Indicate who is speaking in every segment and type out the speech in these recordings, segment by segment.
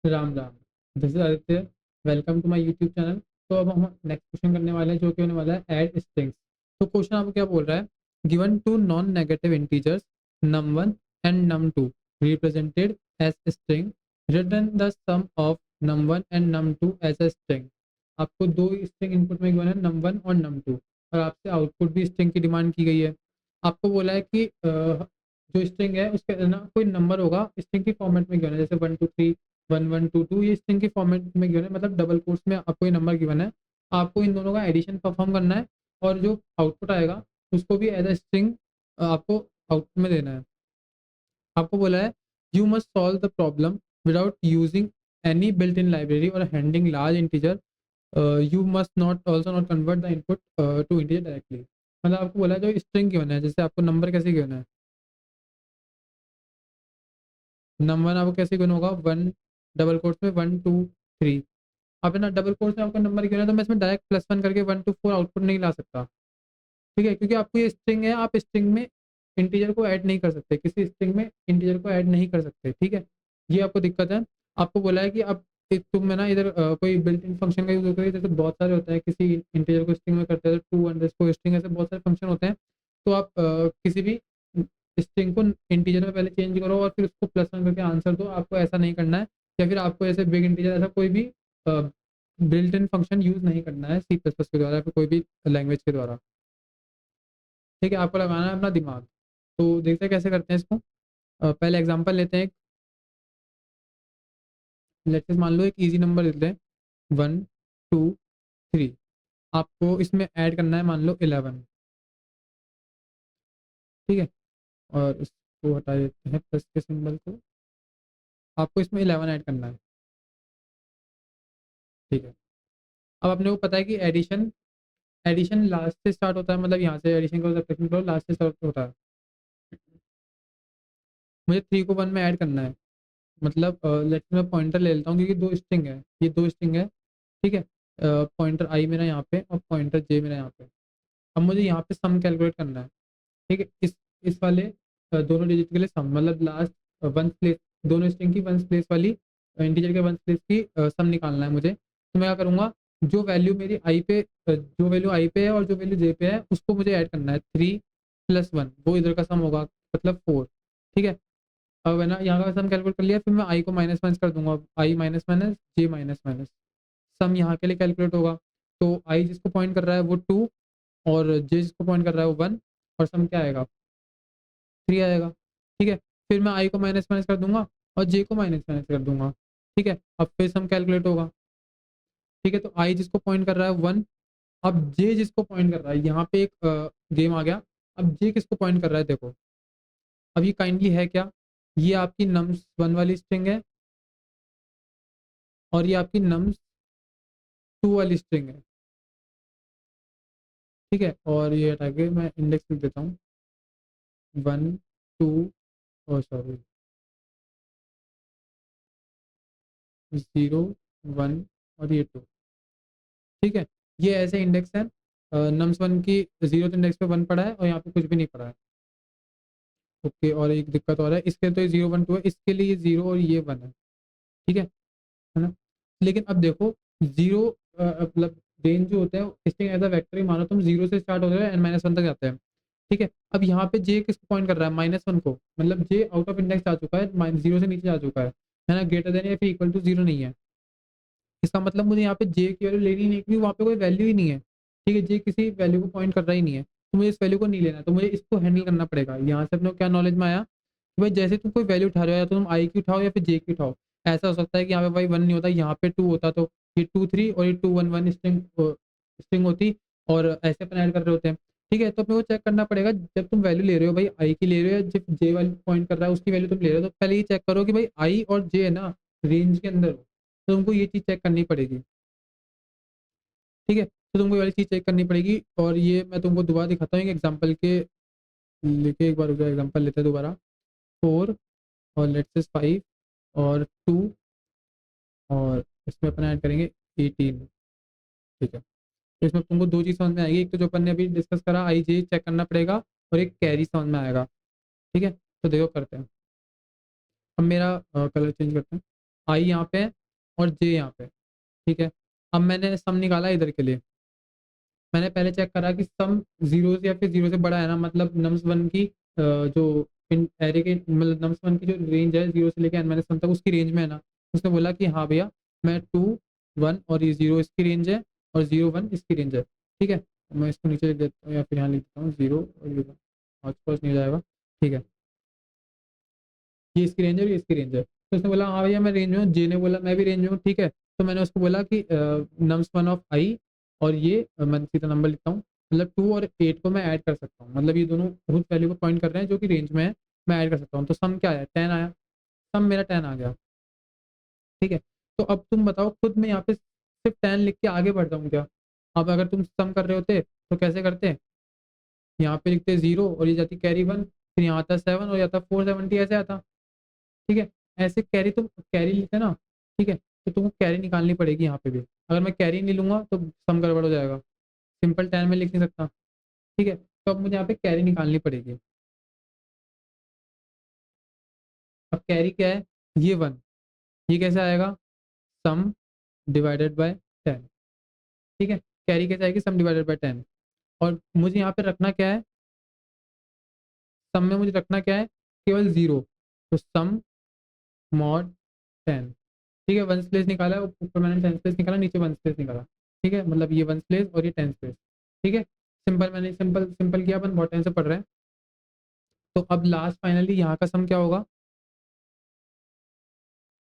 Speaker 1: Ram Ram. This is Aditya. Welcome to my YouTube channel. तो अब हम नेक्स्ट क्वेश्चन करने वाले हैं जो कि होने वाला है ऐड स्ट्रिंग्स। तो क्वेश्चन आपको क्या बोल रहा है? Given two non negative integers num1 and num2 represented as string, return the sum of num1 and num2 as a string. आपको दो स्ट्रिंग इनपुट में गिवन है num1 और num2, और आपसे आउटपुट भी स्ट्रिंग की डिमांड की गई है। आपको बोला है कि जो स्ट्रिंग है उसके ना कोई नंबर होगा स्ट्रिंग की फॉर्मेट में गिवन है, जैसे 1 2 3 1 1 2 2, ये स्ट्रिंग के फॉर्मेट में गिवन है, मतलब डबल कोट्स में आपको ये नंबर गिवन है। आपको इन दोनों का एडिशन परफॉर्म करना है, और जो आउटपुट आएगा उसको भी एज अ स्ट्रिंग आपको आउटपुट में देना है। आपको बोला है you must solve the problem without using any built in library और handling large integer. You must not also not convert the input to integer directly. मतलब आपको बोला है जो स्ट्रिंग गिवन है, जैसे आपको नंबर कैसे गिवन है, नंबर आपको कैसे गिवन होगा, वन डबल कोट्स में 1 2 3। अब है ना डबल कोट्स में आपका नंबर गिवन है, तो मैं इसमें डायरेक्ट +1 करके 1 to 4 आउटपुट नहीं ला सकता। ठीक है, क्योंकि आपको ये स्ट्रिंग है, आप स्ट्रिंग में इंटीजर को ऐड नहीं कर सकते, किसी स्ट्रिंग में इंटीजर को ऐड नहीं कर सकते। ठीक है, ये आपको दिक्कत है। आपको बोला है कि अब तुम है ना इधर कोई बिल्ट इन फंक्शन का यूज करिए, जैसे बहुत सारे होते हैं, किसी इंटीजर को स्ट्रिंग में करते हैं, टू अंडरस्कोर स्ट्रिंग, ऐसे बहुत सारे फंक्शन होते हैं। तो आप किसी भी स्ट्रिंग को इंटीजर में पहले चेंज करो और फिर उसको +1 करके आंसर दो, आपको ऐसा नहीं करना है। या फिर आपको ऐसे बिग इंटीजर ऐसा कोई भी बिल्ट इन फंक्शन यूज नहीं करना है C++ के द्वारा या फिर कोई भी लैंग्वेज के द्वारा। ठीक है, आपको लगाना है अपना दिमाग। तो देखते हैं कैसे करते हैं इसको। पहले एग्जांपल लेते हैं। लेट्स मान लो एक इजी नंबर लेते हैं, 1 2 3। आपको इसमें ऐड करना है मान लो 11। ठीक है, और इसको हटा देते हैं प्लस के सिंबल को। आपको इसमें 11 ऐड करना है। ठीक है, अब अपने को पता है कि एडिशन एडिशन लास्ट से स्टार्ट होता है, मतलब यहाँ से एडिशन करो, सब्ट्रैक्शन करो, लास्ट से स्टार्ट होता है। मुझे 3 को 1 में ऐड करना है। मतलब लेट्स मैं पॉइंटर ले लेता हूँ, क्योंकि दो स्ट्रिंग है, ये दो स्ट्रिंग है। ठीक है, पॉइंटर आई मेरा यहाँ पे और पॉइंटर जे मेरा यहाँ पे। अब मुझे यहाँ पे सम कैलकुलेट करना है। ठीक है, इस वाले दोनों डिजिट के लिए सम, मतलब लास्ट वन प्लेस, दोनों स्ट्रिंग की वन प्लेस वाली इंटीजर के वन प्लेस की सम निकालना है मुझे। तो मैं क्या करूँगा, जो वैल्यू मेरी आई पे जो वैल्यू आई पे है और जो वैल्यू जे पे है उसको मुझे ऐड करना है। 3 + 1 वो इधर का सम होगा, मतलब 4। ठीक है, अब है ना यहाँ का सम कैलकुलेट कर लिया, फिर मैं आई को माइनस माइनस कर दूंगा, आई माइनस माइनस जे माइनस माइनस, सम यहाँ के लिए कैलकुलेट होगा। तो आई जिसको पॉइंट कर रहा है वो 2, और जे जिसको पॉइंट कर रहा है वो 1, और सम क्या आएगा, 3 आएगा। ठीक है, फिर मैं आई को माइनस माइनस कर दूंगा और जे को माइनस माइनस कर दूंगा। ठीक है, अब फिर सम कैलकुलेट होगा। ठीक है, तो आई जिसको पॉइंट कर रहा है 1, अब जे जिसको पॉइंट कर रहा है, यहाँ पे एक गेम आ गया। अब जे किसको पॉइंट कर रहा है देखो, अब ये काइंडली है क्या, ये आपकी nums1 वाली स्ट्रिंग है, और ये आपकी nums2 वाली स्ट्रिंग है। ठीक है, और ये हटा के मैं इंडेक्स लिख देता हूँ, 1 2, और सॉरी 0 1, और ये 2। ठीक है, ये ऐसे इंडेक्स है। nums1 की जीरो इंडेक्स पे 1 पड़ा है और यहाँ पे कुछ भी नहीं पड़ा है। ओके, और एक दिक्कत और है, इसके तो ये 0 1 2 है, इसके लिए ये 0 और ये 1 है। ठीक है ना। लेकिन अब देखो, जीरो मतलब रेंज जो होता है स्ट्रिंग एज अ वेक्टर ही मानो, तुम 0 से स्टार्ट होते हैं n-1 तक जाते हैं। ठीक है, अब यहाँ पे जे किसको पॉइंट कर रहा है, -1 को, मतलब जे आउट ऑफ इंडेक्स आ चुका है, 0 से नीचे आ चुका है ना, ग्रेटर देन या फिर इक्वल टू 0 नहीं है। इसका मतलब मुझे यहाँ पे जे की वैल्यू लेनी नहीं है, क्योंकि वहाँ पे कोई वैल्यू ही नहीं है। ठीक है, जे किसी वैल्यू को पॉइंट कर रहा ही नहीं है, तो मुझे इस वैल्यू को नहीं लेना, तो मुझे इसको हैंडल करना पड़ेगा। यहाँ से अपने को क्या नॉलेज में आया कि भाई जैसे तुम कोई वैल्यू उठा रहे हो, या तो तुम आई की उठाओ या फिर जे की उठाओ। ऐसा हो सकता है कि यहाँ पे भाई 1 नहीं होता, यहाँ पे 2 होता, तो ये 2 3 और ये 2 1 1 स्ट्रिंग स्ट्रिंग होती, और ऐसे अपन ऐड कर रहे होते हैं। ठीक है, तो अपने को चेक करना पड़ेगा, जब तुम वैल्यू ले रहे हो भाई आई की ले रहे हो या जब जे वाली पॉइंट कर रहा है उसकी वैल्यू तुम ले रहे हो, तो पहले ये चेक करो कि भाई आई और जे है ना रेंज के अंदर हो। तो तुमको ये चीज़ चेक करनी पड़ेगी। ठीक है, तो तुमको ये वाली चीज़ चेक करनी पड़ेगी, और ये मैं तुमको दोबारा दिखाता हूँ एक एग्जांपल के लेके, एक बार एग्जांपल लेते हैं दोबारा। 4, और लेट्स से 5 और 2, और इसमें अपन ऐड करेंगे 18। ठीक है, तो इसमें तुमको दो चीज़ समझ में आएगी, एक तो जो अपन ने अभी डिस्कस करा आई जे चेक करना पड़ेगा, और एक कैरी समझ में आएगा। ठीक है, तो देखो करते हैं। अब मेरा कलर चेंज करते हैं। आई यहाँ पे है और जे यहाँ पे, ठीक है। अब मैंने सम निकाला इधर के लिए, मैंने पहले चेक करा कि सम जीरो से या फिर जीरो से बड़ा है ना, मतलब नम्स वन की जो एरे के मतलब नम्स वन की जो रेंज है जीरो से लेकर एन माइनस वन तक उसकी रेंज में है ना। उसने बोला कि हाँ भैया मैं टू वन और ये जीरो इसकी रेंज है और जीरो वन इसकी रेंज है, ठीक है। मैं इसको नीचे लिख देता हूँ या फिर यहाँ लिख देता हूँ जीरो और ये वन, आस पास नहीं हो जाएगा, ठीक है। ये इसकी रेंज है और ये इसकी रेंज है, तो उसने बोला हाँ भैया मैं रेंज में हूँ, जे ने बोला मैं भी रेंज में हूँ, ठीक है। तो मैंने उसको बोला कि नम्स वन ऑफ आई और ये मैं सीधा नंबर लिखता हूँ, मतलब टू और एट को मैं ऐड कर सकता हूँ, मतलब ये दोनों उस वैल्यू को पॉइंट कर रहे हैं जो कि रेंज में है, मैं ऐड कर सकता हूँ। तो सम क्या आया, 10 आया, सम मेरा 10 आ गया, ठीक है। तो अब तुम बताओ खुद में यहाँ पे सिर्फ 10 लिख के आगे बढ़ जाऊँ क्या? अब अगर तुम सम कर रहे होते तो कैसे करते, यहाँ पे लिखते जीरो और ये जाती कैरी वन, फिर यहाँ आता 7 और आता 470 ऐसे आता, ठीक है। ऐसे कैरी तुम कैरी लेते ना, ठीक है, तो तुमको कैरी निकालनी पड़ेगी यहाँ पे भी, अगर मैं कैरी नहीं लूंगा तो सम गड़बड़ हो जाएगा, सिंपल 10 में लिख नहीं सकता, ठीक है। तो अब मुझे यहाँ पे कैरी निकालनी पड़ेगी। अब कैरी क्या है, ये वन, ये कैसे आएगा, सम डिवाइडेड बाय 10, ठीक है। कैरी कैसे आएगी, सम डिवाइडेड बाय 10। और मुझे यहाँ पे रखना क्या है, सम में मुझे रखना क्या है, केवल जीरो, तो सम मॉड 10, ठीक है। वन प्लेस निकाला है, ऊपर मैंने टेंस प्लेस निकाला, नीचे वन प्लेस निकाला, ठीक है, मतलब ये वन प्लेस और ये टेंस प्लेस, ठीक है। सिंपल, मैंने सिंपल सिंपल किया, अपन बहुत टाइम से पढ़ रहे हैं। तो अब लास्ट फाइनली यहाँ का सम क्या होगा,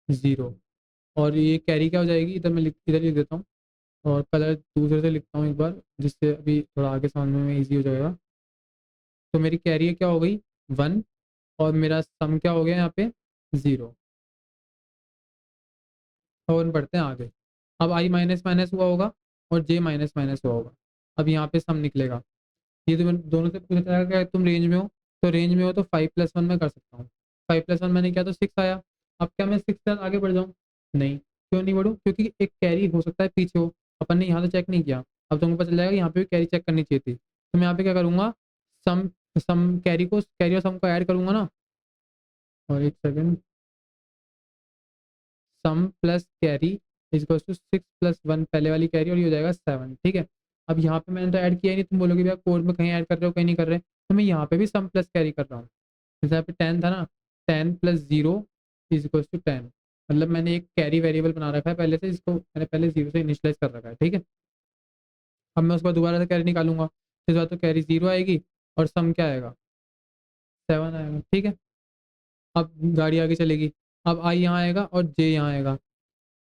Speaker 1: जीरो, और ये कैरी क्या हो जाएगी, इधर मैं इधर लिख देता हूँ और कलर दूसरे से लिखता हूँ एक बार, जिससे अभी थोड़ा आगे समझने में ईजी हो जाएगा। तो मेरी कैरी क्या हो गई, वन, और मेरा सम क्या हो गया यहाँ पे, जीरो। और अपन बढ़ते हैं आगे। अब आई माइनस माइनस हुआ होगा और जे माइनस माइनस हुआ होगा, अब यहाँ पे सम निकलेगा। ये तो दोनों से पूछा जाएगा कि तुम रेंज में हो, तो रेंज में हो तो 5+1 में कर सकता हूँ, 5+1 मैंने किया तो 6 आया। अब क्या मैं 6 से आगे बढ़ जाऊँ, नहीं, क्यों नहीं बढ़ूँ, क्योंकि एक कैरी हो सकता है पीछे हो, अपन ने यहाँ तो चेक नहीं किया, अब तुमको पता चल जाएगा यहाँ पे भी कैरी चेक करनी चाहिए थी, तो मैं यहाँ पे क्या करूँगा, सम सम कैरी और सम को ऐड करूंगा ना, और एक second, sum plus carry equal to 6+1, पहले वाली कैरी और ये हो जाएगा 7, ठीक है। अब यहाँ पे मैंने तो ऐड किया ही नहीं, तुम बोलोगे भैया कोड में कहीं ऐड कर रहे हो कहीं नहीं कर रहे, तो मैं यहाँ पे भी सम प्लस कैरी कर रहा हूँ। जैसे यहाँ पे 10 था ना, 10+0 इजक्वल टू 10, मतलब मैंने एक कैरी वेरिएबल बना रखा है पहले से, जिसको मैंने पहले जीरो से इनिशियलाइज कर रखा है, ठीक है। अब मैं उसको दोबारा से कैरी निकालूंगा, इस बार तो कैरी जीरो आएगी और सम क्या आएगा, 7 आएगा, ठीक है। अब गाड़ी आगे चलेगी, अब आई यहाँ आएगा और जे यहाँ आएगा,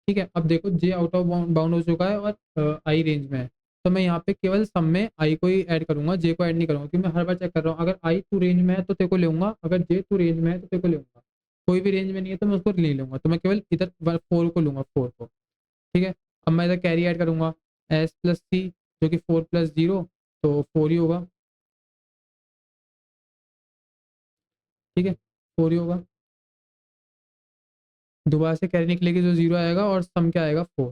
Speaker 1: ठीक है। अब देखो जे आउट ऑफ बाउंड हो चुका है और आई रेंज में है, तो मैं यहाँ पे केवल सम में आई को ही ऐड करूंगा, जे को ऐड नहीं करूंगा, क्योंकि मैं हर बार चेक कर रहा हूँ, अगर आई तू रेंज में है तो तेरे को लूंगा, अगर जे तू रेंज में है तो तेरे को लूंगा, कोई भी रेंज में नहीं है तो मैं उसको नहीं लूंगा, तो मैं केवल इधर 4 को लूंगा, 4 को, ठीक है। अब मैं इधर कैरी ऐड करूंगा, S+C जो कि 4+0, तो 4 ही होगा, ठीक है, 4 ही होगा। दोबारा से कैरी निकलेगी जो जीरो आएगा और सम क्या आएगा, 4,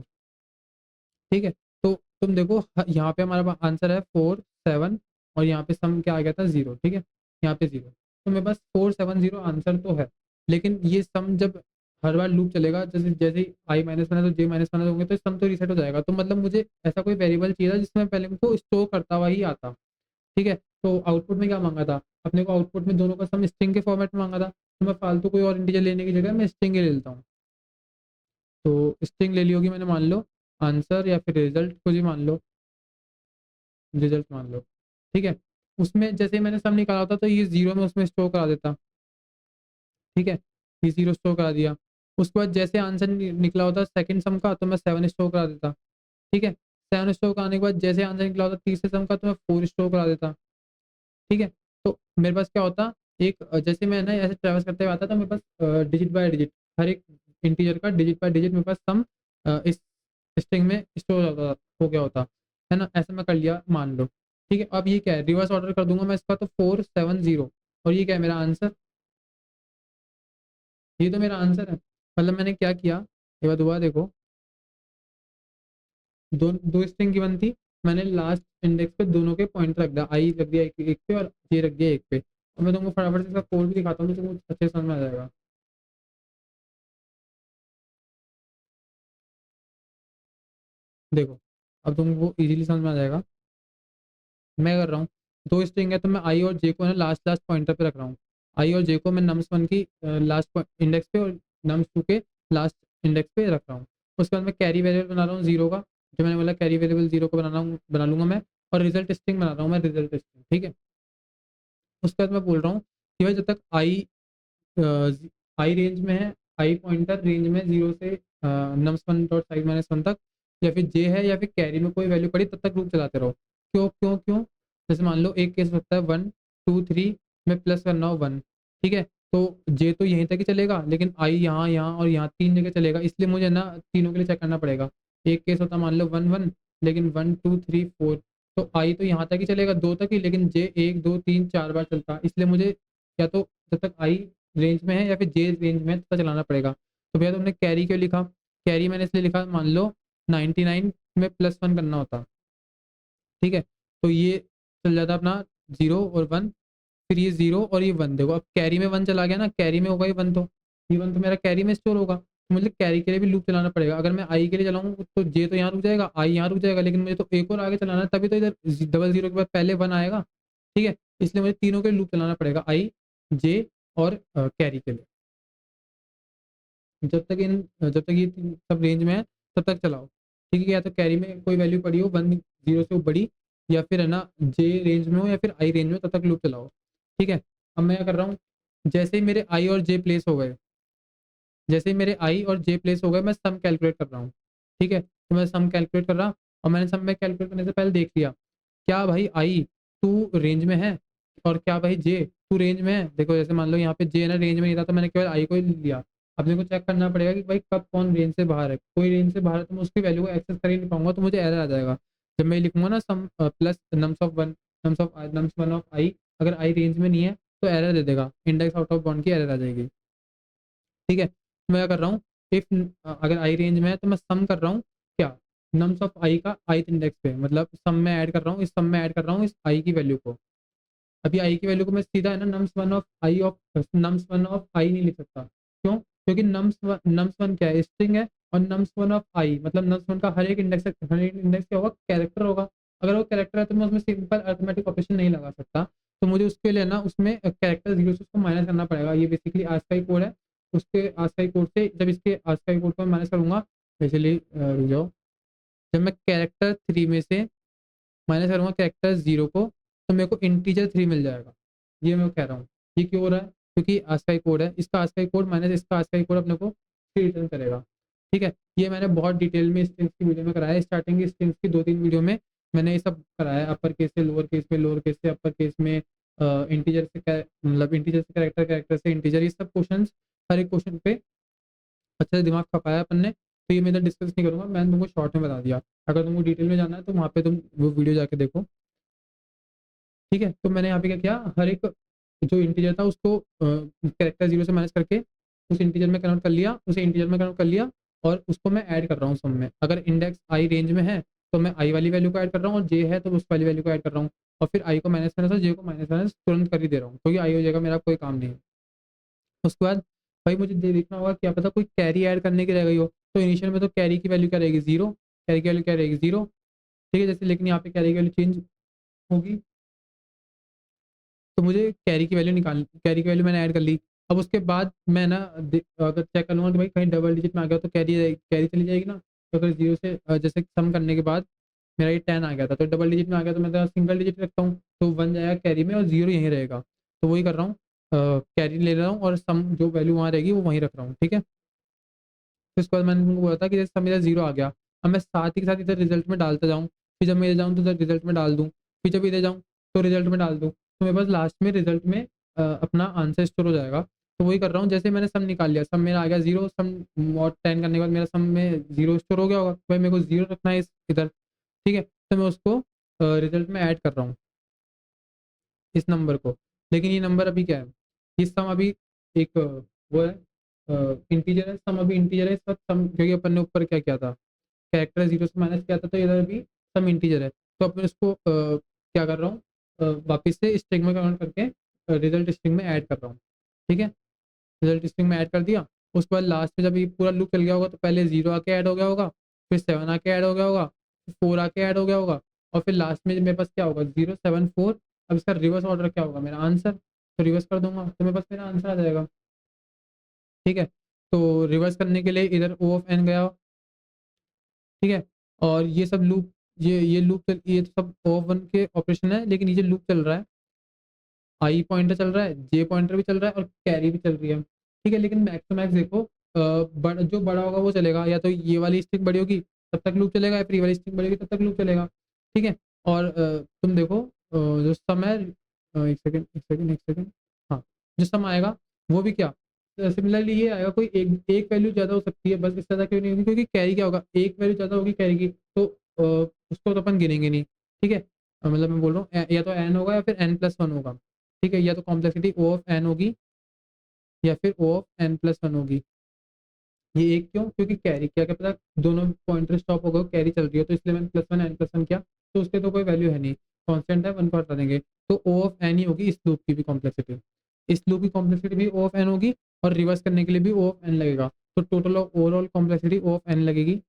Speaker 1: ठीक है। तो तुम देखो यहाँ पे हमारा आंसर है 4 7, और यहाँ पे सम क्या आ गया था, जीरो, ठीक है, यहाँ पे जीरो, तो मेरे पास 4 7 0 आंसर तो है। लेकिन ये सम जब हर बार लूप चलेगा, जैसे जैसे आई माइनस वन है तो जे माइनस वन होंगे, तो सम तो रीसेट हो जाएगा, तो मतलब मुझे ऐसा कोई वेरिएबल चाहिए था जिसमें पहले मुझको स्टोर करता हुआ ही आता, ठीक है। तो आउटपुट में क्या मांगा था, अपने को आउटपुट में दोनों का सम स्ट्रिंग के फॉर्मेट में मांगा था, तो मैं फालतू कोई और इंटीजर लेने की जगह मैं स्ट्रिंग ही ले लेता हूँ, तो स्ट्रिंग ले ली होगी मैंने, मान लो आंसर या फिर रिजल्ट कुछ भी मान लो, रिजल्ट मान लो, ठीक है। उसमें जैसे ही मैंने सम निकाला होता तो ये जीरो में उसमें स्टोर करा देता, ठीक है, ये जीरो स्टोर करा दिया। उसके बाद जैसे आंसर निकला होता सेकंड सम का तो मैं 7 स्टोर करा देता, ठीक है। 7 स्टोर कराने के बाद जैसे आंसर निकला होता तीसरे सम का तो मैं 4 स्टोर करा देता, ठीक है। तो मेरे पास क्या होता, एक जैसे मैं ना ऐसे ट्रेवल्स करते हुए आता था, मेरे पास डिजिट बाय डिजिट, हर एक इंटीजर का डिजिट बाय डिजिट मेरे पास सम इस स्ट्रिंग में स्टोर हो गया होता है ना, ऐसा मैं कर लिया मान लो, ठीक है। अब ये क्या है, रिवर्स ऑर्डर कर दूंगा मैं इसका, तो 4 7 0, और ये क्या है मेरा आंसर, ये तो मेरा आंसर है। मतलब मैंने क्या किया, एक बार दोबारा देखो, दो दो स्ट्रिंग गिवन थी, मैंने लास्ट इंडेक्स पे दोनों के पॉइंट रख दिया, आई रख दिया एक पे और जे रख दिया एक पे। और मैं तुमको फटाफट से इसका कोड भी दिखाता हूँ तो तुमको अच्छे से समझ में आ जाएगा। देखो अब तुमको इजीली समझ में आ जाएगा। मैं कर रहा हूँ, दो स्ट्रिंग है तो मैं आई और जे को ना लास्ट लास्ट पॉइंटर पे रख रहा हूँ। आई और जे को मैं नम्स वन की लास्ट इंडेक्स पे और नम्स टू के लास्ट इंडेक्स पे रख रहा हूँ। उसके बाद मैं कैरी वेरिएबल बना रहा हूँ जीरो का, जो मैंने बोला कैरी वेरिएबल जीरो को बना लूंगा मैं। और रिजल्ट स्ट्रिंग बना रहा हूँ मैं, रिजल्ट स्ट्रिंग, ठीक है। उसके बाद मैं बोल रहा हूँ कि भाई जब तक आई आई रेंज में है, आई पॉइंटर रेंज में जीरो से nums one dot size minus one तक, या फिर जे है या फिर कैरी में कोई वैल्यू पड़ी, तब तक लूप चलाते रहो। क्यों क्यों क्यों? जैसे मान लो एक केस होता है 1 2 3 में प्लस करना हो 1, ठीक है। तो जे तो यहीं तक ही चलेगा, लेकिन आई यहाँ यहाँ और यहाँ तीन जगह चलेगा, इसलिए मुझे ना तीनों के लिए चेक करना पड़ेगा। एक केस होता मान लो 1 1, लेकिन 1 2 3 4, तो आई तो यहाँ तक ही चलेगा, दो तक ही, लेकिन जे 1 2 3 4 बार चलता है, इसलिए मुझे या तो जब तक आई रेंज में है या फिर जे रेंज में है तब तक चलाना पड़ेगा। तो भैया तुमने कैरी क्यों लिखा? कैरी मैंने इसलिए लिखा, मान लो 99 में प्लस वन करना होता, ठीक है। तो ये चल जाता अपना जीरो और वन, फिर ये जीरो और ये वन। देखो अब कैरी में वन चला गया ना, कैरी में होगा ये वन, तो ये वन तो मेरा कैरी में स्टोर होगा, तो मुझे कैरी के लिए भी लूप चलाना पड़ेगा। अगर मैं आई के लिए चलाऊँ तो जे तो यहाँ रुक जाएगा, आई यहाँ रुक जाएगा, लेकिन मुझे तो एक और आगे चलाना है, तभी तो इधर डबल जीरो के बाद पहले वन आएगा, ठीक है। इसलिए मुझे तीनों के लिए लूप चलाना पड़ेगा, आई, जे और कैरी के लिए। जब तक ये तीन सब रेंज में है तब तक चलाओ, ठीक है। या तो कैरी में कोई वैल्यू पड़ी हो वन जीरो से वो बड़ी, या फिर है ना जे रेंज में हो या फिर आई रेंज में हो, तब तक लूप चलाओ, ठीक है। अब मैं क्या कर रहा हूँ, जैसे ही मेरे आई और जे प्लेस हो गए, जैसे ही मेरे आई और जे प्लेस हो गए, मैं सम कैलकुलेट कर रहा हूँ, ठीक है। तो मैं सम कैलकुलेट कर रहा, और मैंने सम में कैलकुलेट करने से पहले देख लिया क्या भाई आई टू रेंज में है, और क्या भाई जे टू रेंज में है। देखो जैसे मान लो यहाँ पे जे ना रेंज में नहीं था, तो मैंने केवल आई को ही लिया। अब मेरे को चेक करना पड़ेगा कि भाई कब कौन रेंज से बाहर है। कोई रेंज से बाहर है तो मैं उसकी वैल्यू को एक्सेस कर ही नहीं पाऊंगा, तो मुझे एरर आ जाएगा। जब मैं लिखूंगा ना sum plus nums of one, nums one of i, अगर आई रेंज में नहीं है तो एरर दे देगा, इंडेक्स आउट ऑफ बाउंड की एरर आ जाएगी, ठीक है। तो मैं क्या कर रहा हूँ, इफ अगर आई रेंज में है तो मैं सम कर रहा हूँ क्या, नम्स ऑफ आई का ith इंडेक्स पे, मतलब सम में ऐड कर रहा हूँ, इस सम में ऐड कर रहा हूँ इस आई की वैल्यू को। अभी आई की वैल्यू को मैं सीधा है ना नम्स वन ऑफ आई नहीं लिख सकता। क्यों? क्योंकि नम्स वन क्या है, स्ट्रिंग है, और नम्स वन ऑफ आई मतलब नम्स वन का हर एक इंडेक्स क्या होगा, कैरेक्टर होगा। अगर वो कैरेक्टर है तो मैं उसमें सिंपल अर्थमेटिक ऑपरेशन नहीं लगा सकता, तो मुझे उसके लिए ना उसमें कैरेक्टर जीरो से उसको माइनस करना पड़ेगा। ये बेसिकली आज का ही कोड है, उसके आज का ही कोड से जब इसके आज का ही कोड को मैं माइनस करूंगा, बेसिकली रुक जाओ, जब मैं कैरेक्टर थ्री में से माइनस करूंगा कैरेक्टर जीरो को, तो मेरे को इंटीजर थ्री मिल जाएगा। ये मैं कह रहा हूँ। ये क्यों हो रहा है? क्योंकि आस्काई कोड है, इसका आस्काई कोड माइनस इसका आस्काई कोड अपने को थ्री रिटर्न करेगा, ठीक है। ये मैंने बहुत डिटेल में स्ट्रिंग्स की वीडियो में कराया है, स्टार्टिंग की स्ट्रिंग्स की दो तीन वीडियो में मैंने ये सब कराया है, अपर केस से लोअर केस में, लोअर केस से अपर केस में, इंटीजर से मतलब इंटीजर से कैरेक्टर, कैरेक्टर से इंटीजर, ये सब क्वेश्चन हर एक क्वेश्चन पे अच्छे से दिमाग खपाया अपन ने। तो ये मैं इधर डिस्कस नहीं करूंगा, मैंने तुमको शॉर्ट में बता दिया। अगर तुमको डिटेल में जाना है तो वहाँ पे तुम वो वीडियो जाके देखो, ठीक है। तो मैंने यहाँ पे क्या किया, हर एक जो इंटीजर था उसको कैरेक्टर जीरो से माइनस करके उस इंटीजर में कन्वर्ट कर लिया, उसे इंटीजर में कन्वर्ट कर लिया, और उसको मैं ऐड कर रहा हूँ सम में। अगर इंडेक्स आई रेंज में है तो मैं आई वाली वैल्यू को ऐड कर रहा हूँ, और जे है तो उस वाली वैल्यू को ऐड कर रहा हूँ, और फिर आई को माइनस माइनस और जे को माइनस माइनस तुरंत कर ही दे रहा हूँ, क्योंकि आई हो जाएगा, मेरा कोई काम नहीं है। उसके बाद भाई मुझे देखना होगा, क्या पता कोई कैरी ऐड करने की रह गई हो, तो इनिशियल में तो कैरी की वैल्यू क्या रहेगी, जीरो, कैरी की वैल्यू क्या रहेगी, जीरो, ठीक है। जैसे लेकिन यहाँ पे कैरी की वैल्यू चेंज होगी, तो मुझे कैरी की वैल्यू मैंने ऐड कर ली। अब उसके बाद मैं ना अगर चेक करूँगा कि भाई कहीं डबल डिजिट में आ गया तो कैरी चली जाएगी ना। तो अगर जीरो से जैसे सम करने के बाद मेरा ये 10 आ गया था, तो डबल डिजिट में आ गया, तो मैं तो सिंगल डिजिट रखता हूँ, तो वन जाएगा कैरी में और जीरो यहीं रहेगा। तो वही कर रहा हूँ, कैरी ले रहा हूँ और सम जो वैल्यू वहाँ रहेगी वो वहीं रख रहा हूँ, ठीक है। फिर उसके बाद मैंने तुमको बोला था कि जैसे मेरा जीरो आ गया, अब मैं साथ ही के साथ इधर रिजल्ट में डालता जाऊँ, फिर जब मैं इधर जाऊँ तो इधर रिजल्ट में डाल दूँ, फिर जब इधर जाऊँ तो रिजल्ट में डाल दूँ, तो मेरे पास लास्ट में रिजल्ट में अपना आंसर स्टोर हो जाएगा। तो वही कर रहा हूँ, जैसे मैंने सम निकाल लिया, सम मेरा आ गया जीरो, सम और 10 करने के बाद मेरा सम में जीरो स्टोर हो गया होगा, भाई मेरे को जीरो रखना है इधर, ठीक है। तो मैं उसको रिजल्ट में ऐड कर रहा हूँ इस नंबर को। लेकिन ये नंबर अभी क्या है, ये सम अभी एक वो है, इंटीजर है, सम अभी इंटीजर है इस वक्त, सम क्योंकि अपन ने ऊपर क्या किया था, कैरेक्टर जीरो से माइनस किया था, तो इधर भी सम इंटीजर है। तो अब मैं इसको क्या कर रहा हूँ, वापस से स्ट्रिंग में कन्वर्ट करके रिजल्ट स्ट्रिंग में ऐड कर रहा हूँ, ठीक है। रिजल्ट स्ट्रिंग में ऐड कर दिया। उसके बाद लास्ट में जब ये पूरा लूप चल गया होगा तो पहले जीरो आके ऐड हो गया होगा, फिर सेवन आके ऐड हो गया होगा, 4 आके ऐड हो गया होगा, और फिर लास्ट में मेरे पास क्या होगा 074। अब इसका रिवर्स ऑर्डर क्या होगा, मेरा आंसर, तो रिवर्स कर दूंगा तो मेरे पास मेरा आंसर आ जाएगा। ठीक है, तो रिवर्स करने के लिए इधर ओ ऑफ एन गया, ठीक है, और ये सब लूप, ये लूप ये तो सब ओ ऑफ वन के ऑपरेशन है, लेकिन ये जो लूप चल रहा है, आई पॉइंटर चल रहा है, जे पॉइंटर भी चल रहा है, और कैरी भी चल रही है। ठीक है, लेकिन मैक्स टू मैक्स देखो, जो बड़ा होगा वो चलेगा, या तो ये वाली स्टिक बड़ी होगी तब तक लूप चलेगा, या फिर ये वाली स्टिक बड़ी होगी तब तक लूप चलेगा। ठीक है, और तुम देखो जो समय, एक सेकंड एक सेकंड एक सेकंड, हाँ, जो समय आएगा वो भी क्या, सिमिलरली ये आएगा, कोई एक एक वैल्यू ज़्यादा हो सकती है, बस इससे ज़्यादा क्यों नहीं होगी, क्योंकि कैरी क्या होगा, एक वैल्यू ज़्यादा होगी कैरी की, तो उसको तो अपन गिनेंगे नहीं। ठीक है, मतलब मैं बोल रहा हूँ या तो एन होगा या फिर एन प्लस वन होगा। ठीक है, या तो कॉम्प्लेक्सिटी ओ ऑफ एन होगी या फिर ओ ऑफ एन प्लस वन होगी। ये एक क्यों, क्योंकि कैरी क्या क्या पता दोनों पॉइंटर स्टॉप हो गए, कैरी चल रही है, तो इसलिए मैंने plus one n plus one किया, तो उसके तो कोई वैल्यू है नहीं, कांस्टेंट है, वन को हटा देंगे, तो ओ ऑफ एन ही होगी इस लूप की भी कॉम्प्लेक्सिटी। इस लूप की कॉम्प्लेक्सिटी भी ओ ऑफ एन होगी, और रिवर्स करने के लिए भी ओ ऑफ एन लगेगा, तो total of overall complexity O of n लगेगी।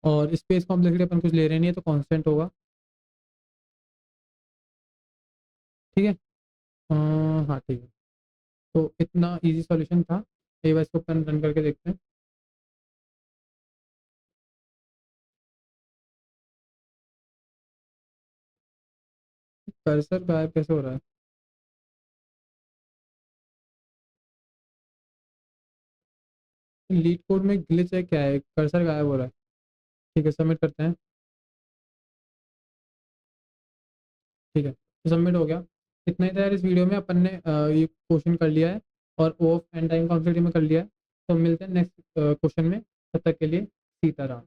Speaker 1: और स्पेस कॉम्प्लेक्सिटी अपन कुछ ले रहे नहीं है, तो कांस्टेंट होगा। ठीक है, हाँ ठीक है, तो इतना इजी सॉल्यूशन था। एक बार इसको अपन रन करके देखते हैं। कर्सर गायब कैसे हो रहा है, लीड कोड में ग्लिच है क्या है, कर्सर गायब हो रहा है। ठीक है, सबमिट करते हैं। ठीक है, तो सबमिट हो गया। इतना ही था यार, इस वीडियो में अपन ने ये क्वेश्चन कर लिया है, और ओ ऑफ एंड टाइम कॉम्प्लेक्सिटी में कर लिया है। तो मिलते हैं नेक्स्ट क्वेश्चन में, तब तक के लिए सीताराम।